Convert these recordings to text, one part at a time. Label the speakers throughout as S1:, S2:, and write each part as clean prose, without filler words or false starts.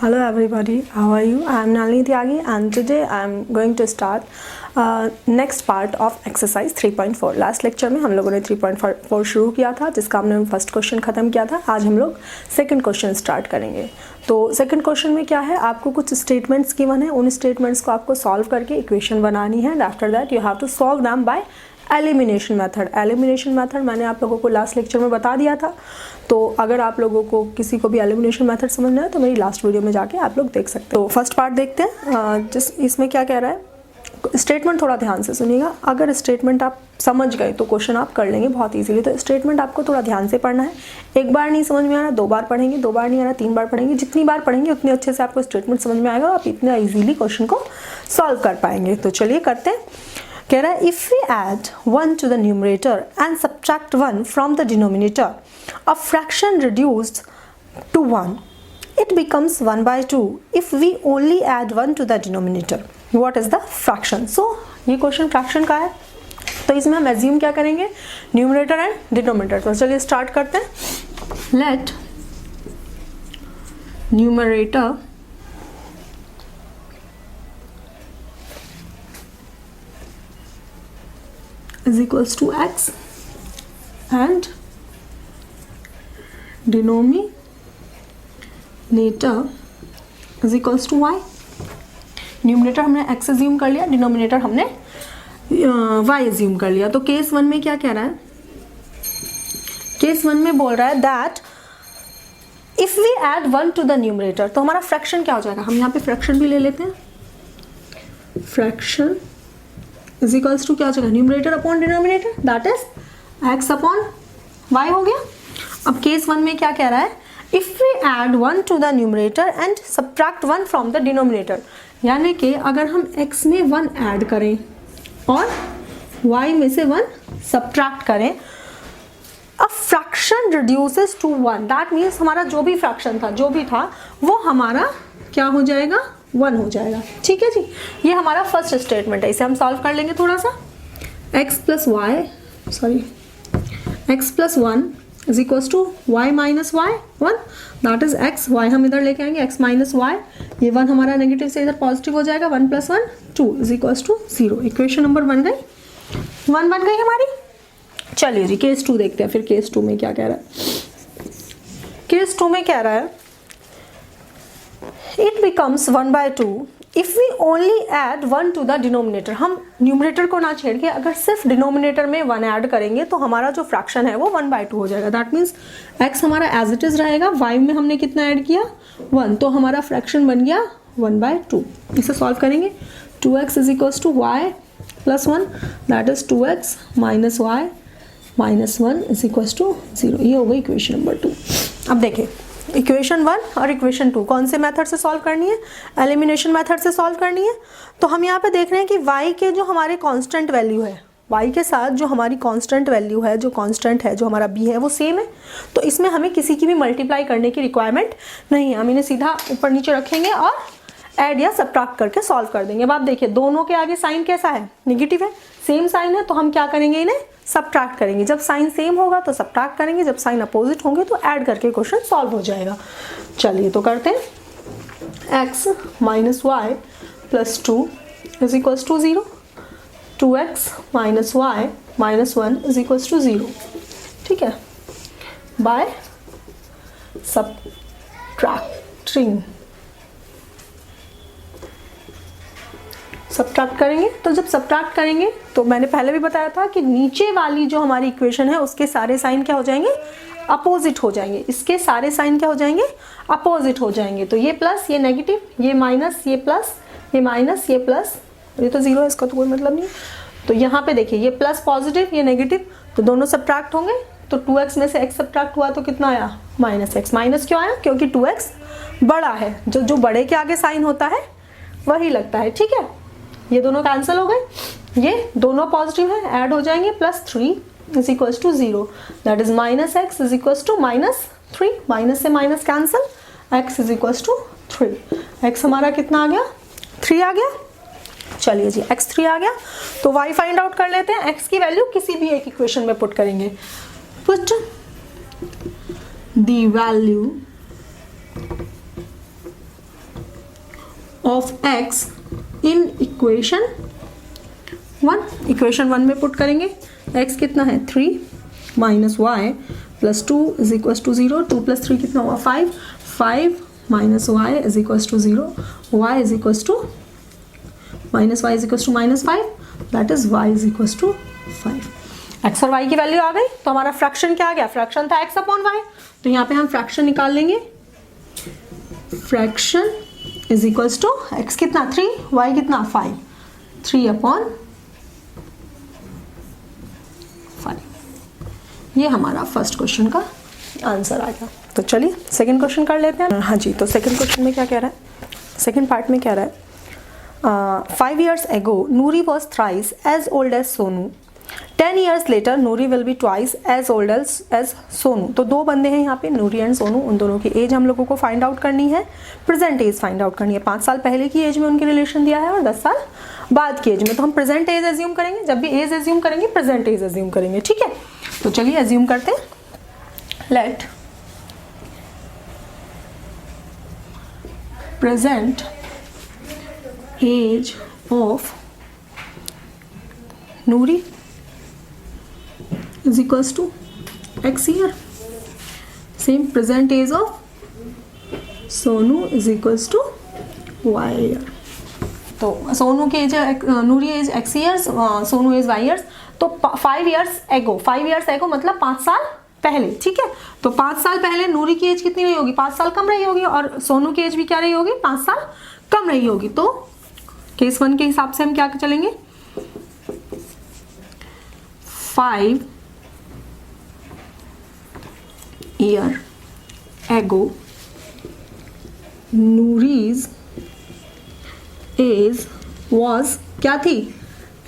S1: Hello everybody, how are you? I am Nalini Tyagi and today I am going to start next part of exercise 3.4. Last lecture में हम लोगों ने 3.4 शुरू किया था जिसका हमने फर्स्ट क्वेश्चन ख़त्म किया था. आज हम लोग सेकंड क्वेश्चन स्टार्ट करेंगे. तो सेकंड क्वेश्चन में क्या है, आपको कुछ स्टेटमेंट्स गिवन है, उन स्टेटमेंट्स को आपको सॉल्व करके इक्वेशन बनानी है and after that you have to solve them by elimination method. Elimination method मैंने आप लोगों को लास्ट लेक्चर में बता दिया था. तो अगर आप लोगों को किसी को भी एलिमिनेशन मेथड समझना है तो मेरी लास्ट वीडियो में जाके आप लोग देख सकते हैं. तो फर्स्ट पार्ट देखते हैं. इसमें क्या कह रहा है, स्टेटमेंट थोड़ा ध्यान से सुनिएगा. अगर स्टेटमेंट आप समझ गए तो क्वेश्चन आप कर लेंगे बहुत इजीली. तो स्टेटमेंट आपको थोड़ा ध्यान से पढ़ना है. एक बार नहीं समझ में आ रहा, 2 बार पढ़ेंगे, 2 बार नहीं आ रहा, 3 बार पढ़ेंगे. जितनी बार पढ़ेंगे उतनी अच्छे से आपको स्टेटमेंट समझ में आएगा और आप इतना इजीली क्वेश्चन को सॉल्व कर पाएंगे. तो चलिए करते हैं. कह रहा है if we add 1 to the numerator and subtract 1 from the denominator, a fraction reduced to 1, it becomes 1 by 2 if we only add 1 to the denominator. What is the fraction? So ये क्वेश्चन फ्रैक्शन का है. तो इसमें हम assume क्या करेंगे, numerator and denominator. तो चलिए स्टार्ट करते हैं. Let numerator is equals to x and denominator is equals to y. Numerator हमने x एज्यूम कर लिया, डिनोमिनेटर हमने y एज्यूम कर लिया. तो केस 1 में क्या कह रहा है, केस 1 में बोल रहा है that if we add 1 to the numerator, तो हमारा फ्रैक्शन क्या हो जाएगा. हम यहाँ पे फ्रैक्शन भी ले लेते हैं. फ्रैक्शन इज इक्वल्स टू क्या हो जाएगा, numerator upon denominator, that is x upon y हो गया. अब केस 1 में क्या कह रहा है, if we add 1 to the numerator and subtract 1 from the denominator, यानी कि अगर हम x में 1 ऐड करें और y में से 1 सब्ट्रैक्ट करें, a fraction reduces to 1. That means हमारा जो भी फ्रैक्शन था, जो भी था, वो हमारा क्या हो जाएगा, 1 हो जाएगा. ठीक है जी, ये हमारा फर्स्ट स्टेटमेंट है. इसे हम सॉल्व कर लेंगे थोड़ा सा. x plus 1 is equals to y minus y 1, that is x. y हम इधर लेके आएंगे, x माइनस वाई, ये 1 हमारा नेगेटिव से इधर पॉजिटिव हो जाएगा. 1 plus 1 2 is equals to 0. Equation number 1 बन गई हमारी. चलिए जी केस 2 देखते हैं. फिर केस 2 में क्या कह रहा है. केस 2 में कह रहा है it becomes 1 by 2 if we only add 1 to the denominator. हम न्यूमरेटर को ना छेड़ के अगर सिर्फ डिनोमिनेटर में 1 ऐड करेंगे तो हमारा जो फ्रैक्शन है वो 1 by 2 हो जाएगा. दैट मीन्स x हमारा एज इट इज रहेगा, y में हमने कितना ऐड किया 1, तो हमारा फ्रैक्शन बन गया 1 by 2. इसे सॉल्व करेंगे. 2x is equals to y plus 1, that is 2x minus y minus 1 is equals to 0. ये हो गई इक्वेशन नंबर 2. अब देखिए इक्वेशन 1 और इक्वेशन 2 कौन से मेथड से सॉल्व करनी है, एलिमिनेशन मेथड से सॉल्व करनी है. तो हम यहाँ पे देख रहे हैं कि y के जो हमारे कांस्टेंट वैल्यू है, y के साथ जो हमारी कांस्टेंट वैल्यू है, जो कांस्टेंट है, जो हमारा b है, वो सेम है. तो इसमें हमें किसी की भी मल्टीप्लाई करने की रिक्वायरमेंट नहीं है. हम इन्हें सीधा ऊपर नीचे रखेंगे और ऐड या सब्ट्रैक्ट करके सॉल्व कर देंगे. अब आप देखिए दोनों के आगे साइन कैसा है, निगेटिव है, सेम साइन है. तो हम क्या करेंगे, इन्हें सब्ट्रैक्ट करेंगे. जब साइन सेम होगा तो सब्ट्रैक्ट करेंगे, जब साइन अपोजिट होंगे तो ऐड करके क्वेश्चन सॉल्व हो जाएगा. चलिए तो करते हैं. x minus y plus 2 is equals to 0. 2x minus y minus 1 is equals to 0. ठीक है, बाय सब्ट्रैक्टिंग. सब्ट्रैक्ट करेंगे. तो जब सब्ट्रैक्ट करेंगे तो मैंने पहले भी बताया था कि नीचे वाली जो हमारी इक्वेशन है उसके सारे साइन क्या हो जाएंगे, अपोजिट हो जाएंगे. इसके सारे साइन क्या हो जाएंगे, अपोजिट हो जाएंगे. तो ये प्लस, ये नेगेटिव, ये माइनस, ये प्लस, ये माइनस, ये प्लस, ये तो 0 है, इसका तो कोई मतलब नहीं. तो यहाँ पे देखिए ये प्लस पॉजिटिव, ये नेगेटिव, तो दोनों सब्ट्रैक्ट होंगे. तो 2x में से x सब्ट्रैक्ट हुआ तो कितना आया, माइनस x. माइनस क्यों आया, क्योंकि 2x बड़ा है. जो बड़े के आगे साइन होता है वही लगता है. ठीक है, ये दोनों कैंसिल हो गए, ये दोनों पॉजिटिव है, ऐड हो जाएंगे. Plus 3 is equals to 0, that is minus x is equals to minus 3. Minus से minus cancel, x is equals to 3. x हमारा कितना आ गया, 3 आ गया. चलिए जी x 3 आ गया. तो y फाइंड आउट कर लेते हैं. x की वैल्यू किसी भी एक इक्वेशन में पुट करेंगे. Put the value of x in equation 1, equation 1 में पुट करेंगे। x कितना है 3 minus y plus 2 is equals to 0, 2 plus 3 कितना हुआ 5, 5 minus y is equals to 0, y is equals to minus y is equals to minus 5, that is y is equals to 5। x और y की value आ गई तो हमारा fraction क्या आ गया, फ्रैक्शन था x अपॉन y, तो यहाँ पे हम फ्रैक्शन निकाल लेंगे। Fraction is equals to x कितना 3, y कितना 5, 3 अपॉन 5। ये हमारा फर्स्ट क्वेश्चन का आंसर आ गया। तो चलिए सेकंड क्वेश्चन कर लेते हैं। हाँ जी, तो सेकंड क्वेश्चन में क्या कह रहा है, सेकंड पार्ट में क्या रहा है, 5 years ago Noori was thrice as old as Sonu, 10 years later Noori will be twice as old as Sonu। तो दो बंदे हैं यहाँ पे, नूरी एंड सोनू, उन दोनों की एज हम लोगों को फाइंड आउट करनी है, प्रेजेंट एज फाइंड आउट करनी है। 5 साल पहले की एज में उनके रिलेशन दिया है और 10 साल बाद की एज में। तो हम प्रेजेंट एज एज्यूम करेंगे, जब भी एज एज्यूम करेंगे प्रेजेंट एज एज्यूम करेंगे, ठीक है। तो चलिए एज्यूम करते हैं, let present age of Noori is equals to x year, same present age of Sonu is equals to y year। तो सोनू की age Noori age x years, Sonu age y years। तो 5 years ago मतलब 5 साल पहले, ठीक है। तो 5 साल पहले नूरी की एज कितनी रही होगी, 5 साल कम रही होगी, और सोनू की एज भी क्या रही होगी, 5 साल कम रही होगी। तो केस 1 के हिसाब से हम क्या चलेंगे, 5 years ago Noori's age was क्या थी,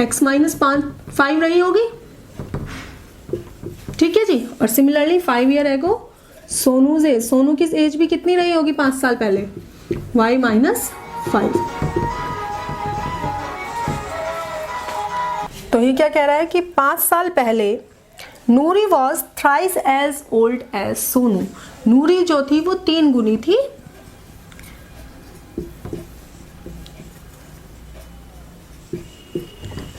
S1: x माइनस 5 रही होगी, ठीक है जी। और similarly 5 years ago सोनूज as, Sonu की एज भी कितनी रही होगी 5 साल पहले, y माइनस 5। तो ये क्या कह रहा है कि 5 साल पहले Noori was thrice as old as Sonu, Noori जो थी वो 3 गुनी थी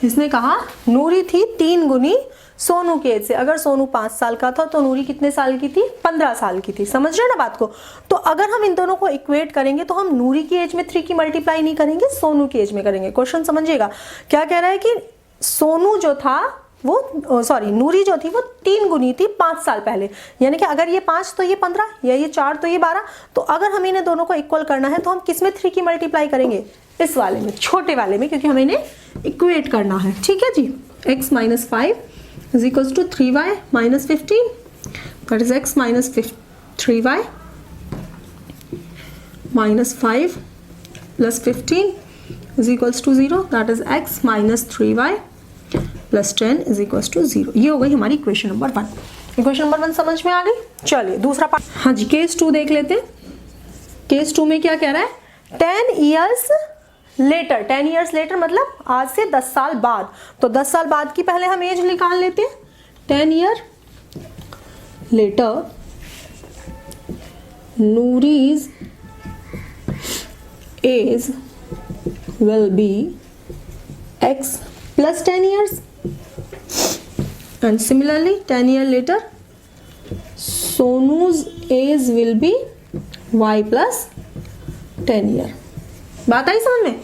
S1: इसने कहा नूरी थी 3 गुनी सोनू की एज से। अगर सोनू 5 साल का था तो नूरी कितने साल की थी, 15 साल की थी। समझ रहे ना बात को। तो अगर हम इन दोनों को इक्वेट करेंगे तो हम नूरी की एज में 3 की मल्टीप्लाई नहीं करेंगे, सोनू की एज में करेंगे। क्वेश्चन समझिएगा, क्या कह रहा है कि सोनू जो था वो सॉरी नूरी जो थी वो 3 गुनी थी 5 साल पहले, यानी कि अगर ये 5 तो ये 15, या ये 4 तो ये 12। तो अगर हमें इन्हें दोनों को इक्वल करना है तो हम किस में 3 की मल्टीप्लाई करेंगे, इस वाले में, छोटे वाले में, क्योंकि हमें इन्हें इक्वेट करना है, ठीक है जी। x minus 5 is equals to 3y minus 15, that is x minus 3y minus 5 plus 15 is equals to 0, that is x minus 3y plus 10 is equals to 0। ये हो गई हमारी इक्वेशन नंबर 1। इक्वेशन नंबर 1 समझ में आ गई। चलिए दूसरा पार्ट, हाँ जी, केस 2 देख लेते हैं। केस 2 में क्या कह रहा है, 10 years later, 10 years later मतलब आज से 10 साल बाद। तो 10 साल बाद की पहले हम एज निकाल लेते हैं। 10 years later Noori's age will be x plus 10 years, and similarly 10 years later Sonu's age will be y plus 10 years। बात आई समझ में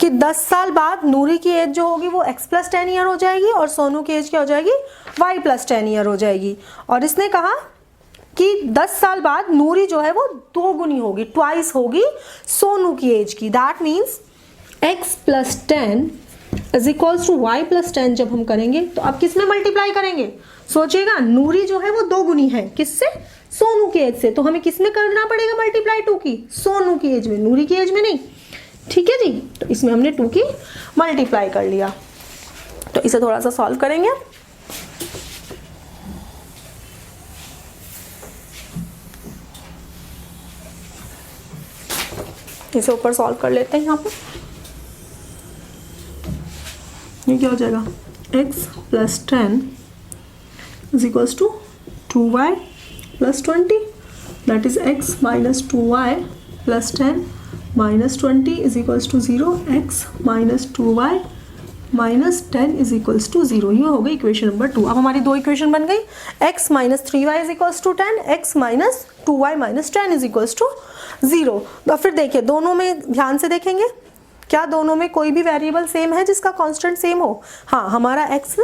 S1: कि 10 साल बाद नूरी की एज जो होगी वो x प्लस 10 ईयर हो जाएगी और सोनू की एज क्या हो जाएगी, y प्लस 10 ईयर हो जाएगी। और इसने कहा कि 10 साल बाद नूरी जो है वो 2 गुनी होगी, ट्वाइस होगी सोनू की एज की। That means x plus 10 is equals to y plus 10 जब हम करेंगे तो अब किस में मल्टीप्लाई करेंगे, सोचिएगा, नूरी जो है वो 2 गुनी है, किससे, सोनू की एज से। तो हमें किस में करना पड़ेगा मल्टीप्लाई, 2 की, सोनू की एज में, नूरी की एज में नहीं, ठीक है जी। तो इसमें हमने 2 की मल्टीप्लाई कर लिया। तो इसे थोड़ा सा सॉल्व करेंगे। इसे ऊपर सॉल्व कर लेते हैं। यहाँ पे ये क्या हो जाएगा, x plus 10 is equals to 2y plus 20, that is x minus 2y plus 10 minus 20 is equals to 0, x minus 2y minus 10 is equals to 0। ये हो गई इक्वेशन नंबर 2। अब हमारी दो इक्वेशन बन गई, x minus 3y is equals to 10, x minus 2y minus 10 is equals to 0। तो फिर देखिए दोनों में ध्यान से देखेंगे, क्या दोनों में कोई भी वेरिएबल सेम है जिसका कांस्टेंट सेम हो? हाँ, हमारा x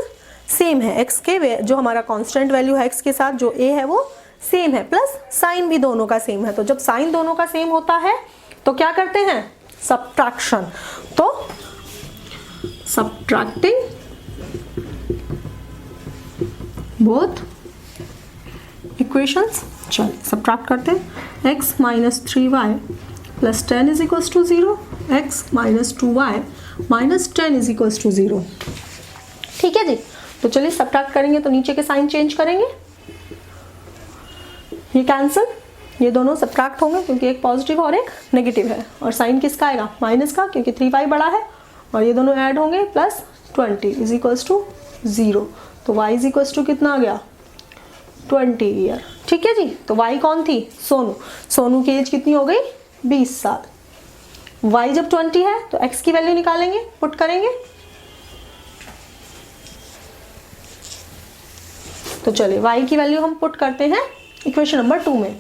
S1: सेम है, x के जो हमारा कांस्टेंट वैल्यू है x के साथ जो a है वो सेम है, प्लस साइन भी दोनों का सेम है। तो जब साइन दोनों का सेम होता है तो क्या करते हैं? सब्ट्रैक्शन। तो सब्ट्रैक्टिंग बोथ इक्वेशंस, चलिए सब्ट्रैक्ट करते हैं। x minus 3y plus 10 is equals to 0, x minus 2y minus 10 is equals to 0। ठीक है जी, तो चलिए सब्ट्रैक्ट करेंगे तो नीचे के साइन चेंज करेंगे, ये कैंसिल, ये दोनों सब्ट्रैक्ट होंगे क्योंकि एक पॉजिटिव और एक नेगेटिव है, और साइन किसका आएगा? माइनस का, क्योंकि 3y बड़ा है, और ये दोनों ऐड होंगे, प्लस 20 इज इक्वल्स टू 0। तो y इज इक्वल्स टू कितना आ गया? 20 ईयर। ठीक है जी, तो y कौन थी? सोनू। सोनू की एज कितनी हो गई? 20 साल। y जब 20 है तो x की वैल्यू निकालेंगे, पुट करेंगे। तो चलिए y की वैल्यू हम पुट करते हैं इक्वेशन नंबर 2 में।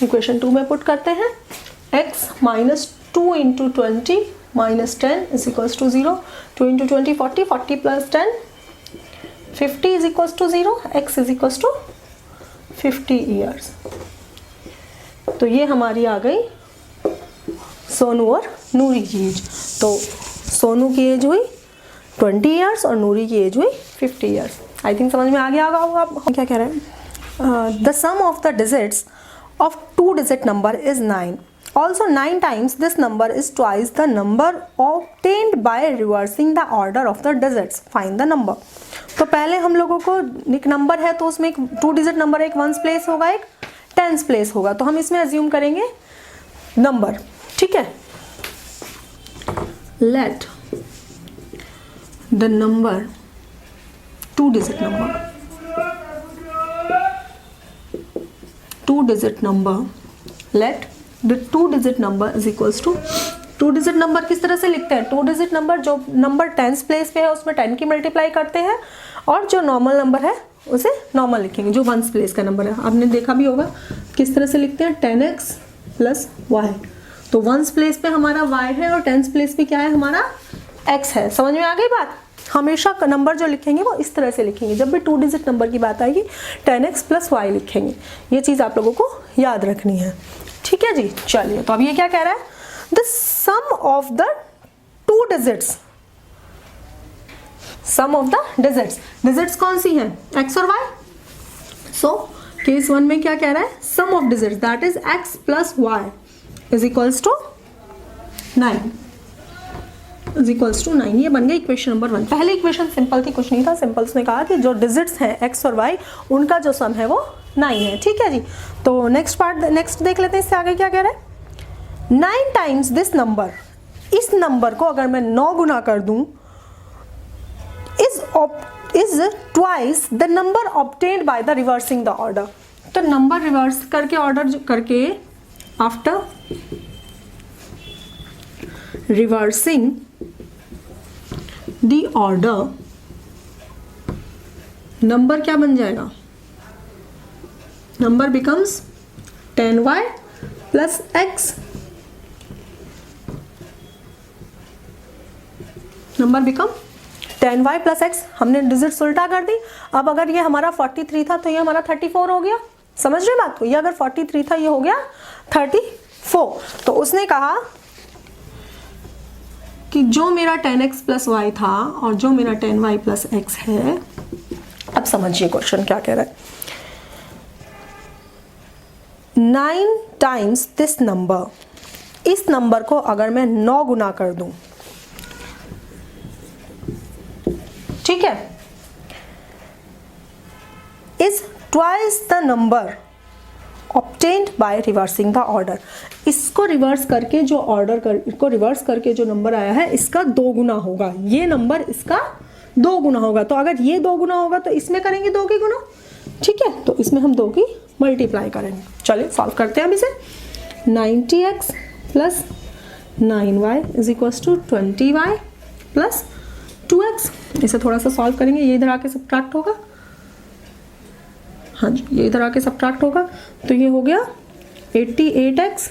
S1: इक्वेशन 2 में पुट करते हैं, x minus 2 into 20 minus 10 is equals to 0, 2 into 20 40, 40 plus 10 50 is equals to 0, x is equals to 50 years. तो ये हमारी आ गई सोनू और नूरी की एज। तो सोनू की एज हुई 20 ईयर्स और नूरी की एज हुई 50 ईयर्स। आई थिंक समझ में आ गया होगा आप क्या कह रहे हैं। The sum of the digits of 2-digit number is 9. Also 9 times this number is twice the number obtained by reversing the order of the digits. Find the number. तो पहले हम लोगों को एक नंबर है तो उसमें एक 2-digit नंबर, एक 1s प्लेस होगा, एक 10s प्लेस होगा, तो हम इसमें अज्यूम करेंगे नंबर। ठीक है, let the number 2-digit number, 2-digit number, let the 2-digit number is equals to 2-digit number किस तरह से लिखते हैं? 2-digit नंबर जो नंबर 10s प्लेस पे है उसमें 10 की मल्टीप्लाई करते हैं, और जो नॉर्मल नंबर है उसे नॉर्मल लिखेंगे, जो 1s प्लेस का नंबर है। आपने देखा भी होगा किस तरह से लिखते हैं, 10x प्लस y। तो 1s प्लेस पे हमारा y है और 10s प्लेस पे क्या है? हमारा x है। समझ में आ गई बात? हमेशा नंबर जो लिखेंगे वो इस तरह से लिखेंगे, जब भी 2-digit नंबर की बात आएगी 10x प्लस y लिखेंगे। ये चीज़ आप लोगों को याद रखनी है। ठीक है जी, चलिए तो अब ये क्या कह रहा है? The sum of the 2 digits, sum of the digits, digits कौन सी है? x और y। सो केस 1 में क्या कह रहा है? Sum of digits that is x plus y is equals to 9 is equals to 9। ये बन गई इक्वेशन नंबर 1। पहले इक्वेशन सिंपल थी, कुछ नहीं था, सिंपल उसने कहा कि जो डिजिट्स हैं x और y उनका जो सम है वो 9 है। ठीक है जी, तो नेक्स्ट देख लेते हैं, इससे आगे क्या कह रहा है? 9 टाइम्स दिस नंबर, इस नंबर को अगर मैं 9 गुना कर दूं, is twice the number obtained by the reversing the order. तो नंबर रिवर्स करके ऑर्डर करके, after reversing the order, number क्या बन जाएगा? Number becomes 10y plus x। Number become 10y plus x। हमने डिजिट्स उल्टा कर दी। अब अगर ये हमारा 43 था तो ये हमारा 34 हो गया। समझ रहे बात को? ये अगर 43 था ये हो गया 34। तो उसने कहा कि जो मेरा 10x प्लस y था और जो मेरा 10y प्लस x है, अब समझिए क्वेश्चन क्या कह रहा है। 9 टाइम्स दिस नंबर, इस नंबर को अगर मैं 9 गुना कर दूं, ठीक है, is twice the number obtained by reversing the order. इसको रिवर्स करके इसको रिवर्स करके जो नंबर आया है इसका 2 गुना होगा। ये नंबर इसका 2 गुना होगा, तो अगर ये 2 गुना होगा तो इसमें करेंगे 2 की गुना, ठीक है, तो इसमें हम 2 की मल्टीप्लाई करेंगे। चलिए सॉल्व करते हैं अब इसे। 90x plus 9y is equals to 20y plus 2x। इसे थोड़ा सा सॉल्व करेंगे, ये इधर आके सब्ट्रैक्ट होगा, हाँ जी ये इधर आके सब्ट्रैक्ट होगा, तो ये हो गया 88x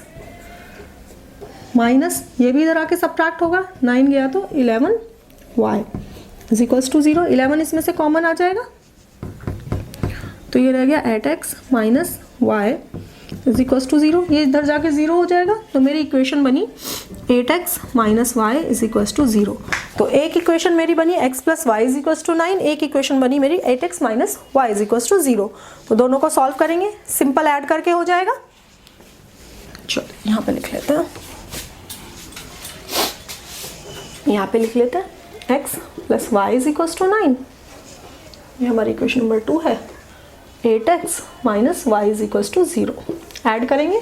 S1: माइनस ये भी इधर आके सब्ट्रैक्ट होगा, 9 गया तो 11y इज इक्वल्स टू 0। 11 इसमें से कॉमन आ जाएगा, तो ये रह गया 8x minus y is equals to 0। ये इधर जाके 0 हो जाएगा, तो मेरी इक्वेशन बनी 8x minus y is equals to 0। तो एक इक्वेशन मेरी बनी x plus y is equals to 9, एक इक्वेशन बनी मेरी 8x minus y is equals to 0। तो दोनों को सॉल्व करेंगे, सिंपल ऐड करके हो जाएगा। चलो यहाँ पे लिख लेते हैं, यहाँ पे लिख लेते हैं x plus y is equals to 9, ये हमारी इक्वेशन नंबर 2 है। 8x minus y is equals to 0 add करेंगे,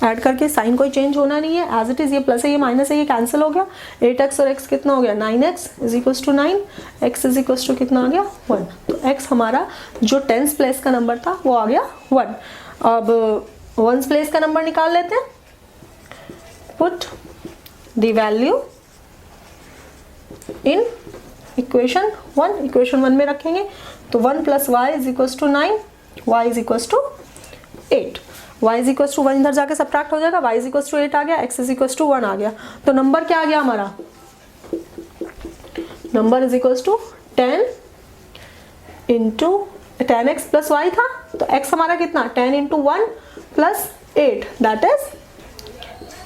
S1: ऐड करके साइन कोई चेंज होना नहीं है, एज इट इज, ये प्लस है ये माइनस है ये कैंसिल हो गया। 8x और x कितना हो गया 9x is equals to 9, x is equals to कितना आ गया 1। तो x हमारा जो 10th प्लेस का नंबर था वो आ गया 1। अब 1st प्लेस का नंबर निकाल लेते हैं, put the value in equation 1, equation 1 में रखेंगे, तो 1 plus y is equals to 9, y is equals to 8, y is equals to 1 इधर जाके सब्ट्रैक्ट हो जाएगा, वाई इज इक्वल्स टू 8 आ गया, एक्स इज इक्वल्स टू 1 आ गया। तो नंबर क्या आ गया हमारा, number is equals to 10 into 10x plus y था, तो x हमारा कितना 10 इंटू 1 प्लस 8 दैट इज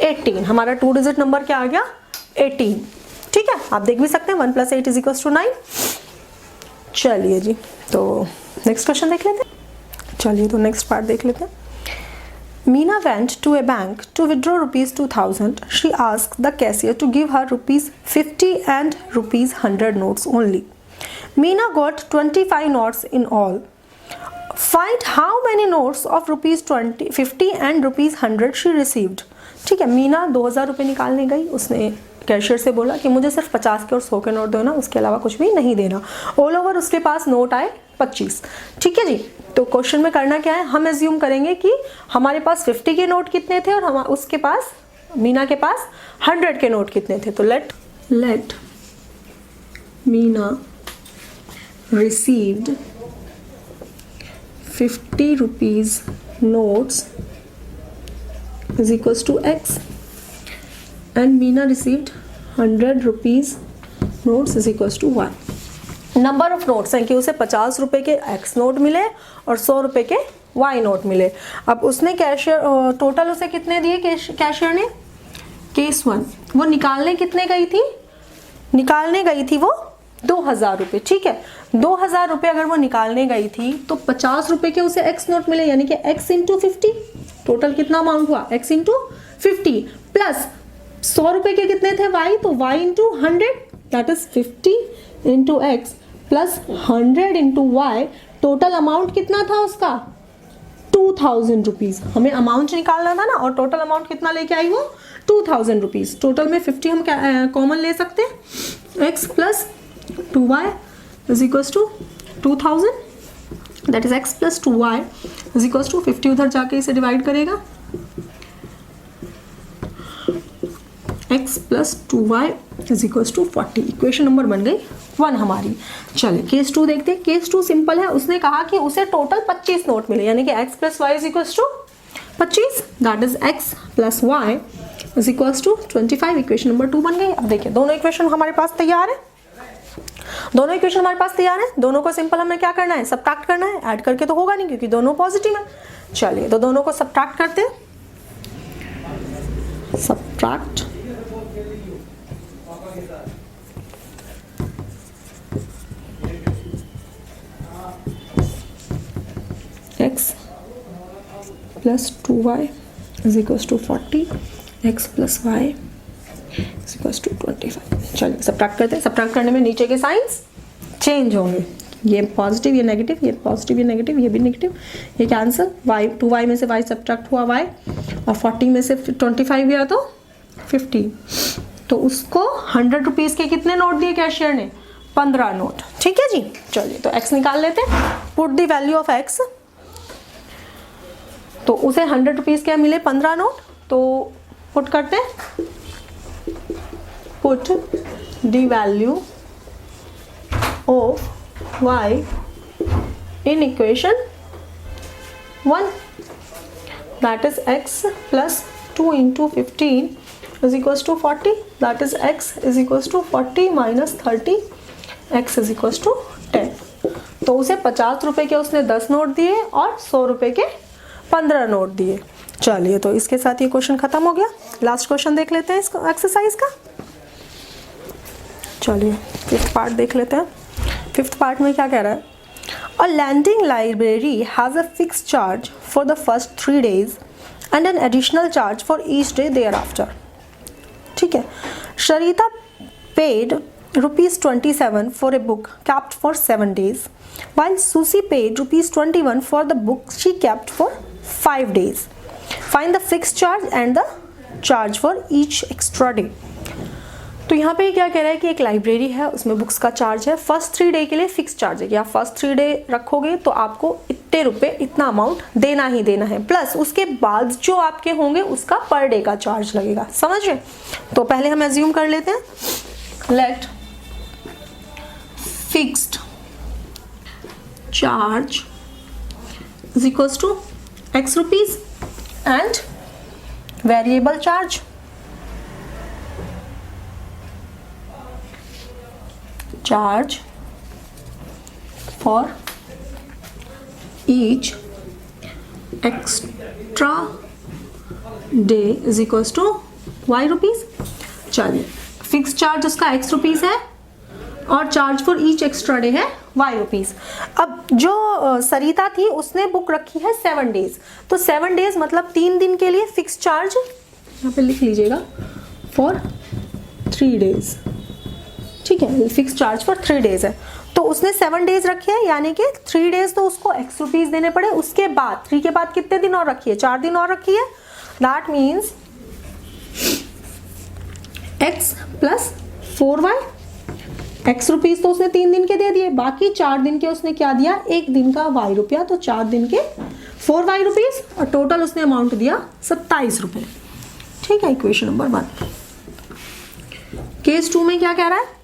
S1: 18। हमारा 2 डिजिट नंबर क्या आ गया 18, ठीक है, आप देख भी सकते हैं 1 प्लस 8 इज इक्वल्स टू 9। चलिए जी, तो नेक्स्ट क्वेश्चन देख लेते हैं। चलिए तो नेक्स्ट पार्ट देख लेते हैं। Meena went to a bank to withdraw rupees 2000. She asked the cashier to give her rupees 50 and rupees 100 notes only. Meena got 25 notes in all. Find how many notes of rupees 50 and rupees 100 she received. ठीक है, मीना 2000 रुपये निकालने गई, उसने cashier से बोला कि मुझे सिर्फ 50 के और 100 के नोट दो ना, उसके अलावा कुछ भी नहीं देना। ऑल ओवर उसके पास नोट आए 25, ठीक है जी। तो क्वेश्चन में करना क्या है, हम एज्यूम करेंगे कि हमारे पास 50 के नोट कितने थे और हम उसके पास मीना के पास 100 के नोट कितने थे। तो let Meena received 50 rupees notes is equals to x and Meena received 100 rupees notes is equals to 1. Number of notes हैं कि उसे 50 रुपए के x नोट मिले और 100 रुपए के y नोट मिले। अब उसने कैशियर टोटल उसे कितने दिए कैशियर ने, केस 1, वो निकालने कितने गई थी, निकालने गई थी वो 2000 रुपये, ठीक है। 2000 रुपये अगर वो निकालने गई थी तो 50 रुपए के उसे x नोट मिले, यानी कि x इंटू 50, टोटल कितना अमाउंट हुआ x इंटू 50 प्लस 100 रुपए के कितने थे y, तो y into 100 that is 50 into x plus 100 into y, total amount कितना था उसका 2000 रुपीज। हमें अमाउंट निकालना था ना, और टोटल अमाउंट कितना लेके आई वो 2000 रुपीज। टोटल में 50 हम कॉमन ले सकते हैं, x plus 2y is equals to 2000, that is x plus 2y is equals to 50 उधर जाके इसे डिवाइड करेगा, x plus 2y is equals to 40। Equation number बन गई 1 हमारी। चलिए केस 2 देखते हैं। केस 2 सिंपल है, उसने कहा कि उसे टोटल 25 नोट मिले, यानी कि x plus y is equals to 25, that is x plus y is equals to 25। Equation number 2 बन गई। अब देखिए दोनों इक्वेशन हमारे पास तैयार है, दोनों इक्वेशन हमारे पास तैयार है। दोनों को सिंपल हमें क्या करना है, सब्ट्रैक्ट करना है, ऐड करके तो होगा नहीं क्योंकि दोनों पॉजिटिव है। चलिए तो दोनों को सब्ट्रैक्ट करते हैं, subtract x plus 2y is equals to 40, x plus y is equals to 25। चलिए सब्ट्रैक्ट करते हैं। सब्ट्रैक्ट करने में नीचे के साइंस चेंज होंगे, ये पॉजिटिव ये नेगेटिव, ये पॉजिटिव ये नेगेटिव, ये भी नेगेटिव, ये कैंसिल। y 2y में से y सब्ट्रैक्ट हुआ y, और 40 में से 25 गया तो 50। तो उसको 100 रुपीज़ के कितने नोट दिए कैशियर ने? 15 नोट। ठीक है जी, चलिए तो x निकाल लेते हैं। Put the value of x, तो उसे 100 रुपीज़ के मिले 15 नोट, तो पुट करते हैं, put the value of y in equation 1, that is x plus 2 into 15 is equals to 40, that is x is equals to 40 minus 30, x is equals to 10। तो उसे 50 रुपए के उसने 10 नोट दिए और 100 रुपए के 15 नोट दिए। चलिए तो इसके साथ ये क्वेश्चन खत्म हो गया। लास्ट क्वेश्चन देख लेते हैं इसको एक्सरसाइज का। चलिए 5th पार्ट देख लेते हैं। 5th पार्ट में क्या कह रहा है? A lending library has a fixed charge for the first 3 days and an additional charge for each day thereafter। ठीक है, Sharita paid ₹27 for a book kept for 7 days, while Susie paid ₹21 for the book she kept for 5 days. Find the fixed charge and the charge for each extra day। तो यहाँ पे क्या कह रहा है कि एक लाइब्रेरी है, उसमें बुक्स का चार्ज है, फर्स्ट 3 डे के लिए फिक्स चार्ज है कि आप फर्स्ट 3 डे रखोगे तो आपको इतने रुपए, इतना अमाउंट देना ही देना है, प्लस उसके बाद जो आपके होंगे उसका पर डे का चार्ज लगेगा। समझ रहे? तो पहले हम एज्यूम कर लेते हैं, let fixed charge is equals to x rupees and variable charge for each extra day is equals to y rupees. चलिए फिक्स चार्ज उसका x रुपीज है और charge for each extra day है y रुपीज। अब जो सरिता थी उसने book रखी है 7 डेज, तो 7 डेज मतलब 3 दिन के लिए फिक्स चार्ज यहाँ पे लिख लीजिएगा फॉर 3 डेज। ठीक है, फिक्स चार्ज फॉर 3 डेज है, तो उसने 7 डेज रखे हैं, यानी कि 3 डेज तो उसको x रुपीज देने पड़े। उसके बाद 3 के बाद कितने दिन और रखी है? 4 दिन और रखी है। That means x plus 4y। x rupees तो उसने 3 दिन के दे दिए, बाकी 4 दिन के उसने क्या दिया? 1 दिन का y रुपया, तो 4 दिन के 4y रुपीज और टोटल उसने अमाउंट दिया 27 रुपए। ठीक है, इक्वेशन नंबर 1। केस 2 में क्या कह रहा है?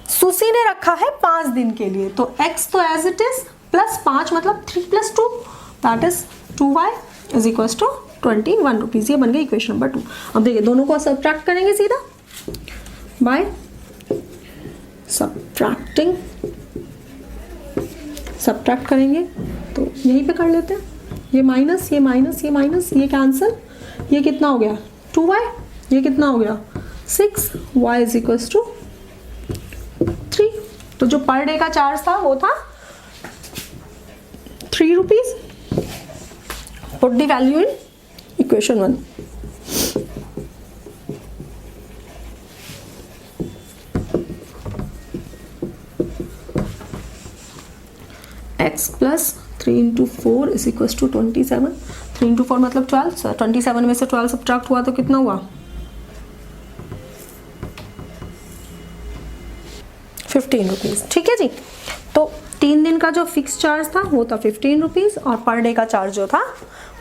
S1: सुसी ने रखा है 5 दिन के लिए, तो x तो एज इट इज प्लस 5 मतलब 3 plus 2 that is 2y is equal to 21 rupees. ये बन गई इक्वेशन नंबर 2। अब देखिए दोनों को सब्ट्रैक्ट करेंगे सीधा बाय सब्ट्रैक्ट करेंगे, तो यहीं पे कर लेते हैं। ये माइनस, ये माइनस, ये माइनस, ये कैंसिल, ये कितना हो गया? 2y, ये कितना हो गया? 6y is equal to 3। तो जो पर डे का चार्ज था वो था 3 rupees. Put the value in equation 1। x plus 3 into 4 is equal to 27। 3 into 4 मतलब 12। 27 में से 12 सब्ट्रैक्ट हुआ तो कितना हुआ? 15 रुपीज। ठीक है जी, तो 3 दिन का जो फिक्स चार्ज था वो था 15 रुपीज और पर डे का चार्ज जो था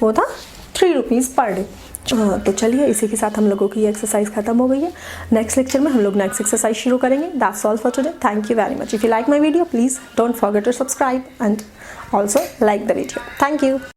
S1: वो था 3 रुपीज पर डे। तो चलिए इसी के साथ हम लोगों की एक्सरसाइज खत्म हो गई है। नेक्स्ट लेक्चर में हम लोग नेक्स्ट एक्सरसाइज शुरू करेंगे। That's all for today. Thank you very much. If you like my video please don't forget to subscribe and also like the video. Thank you.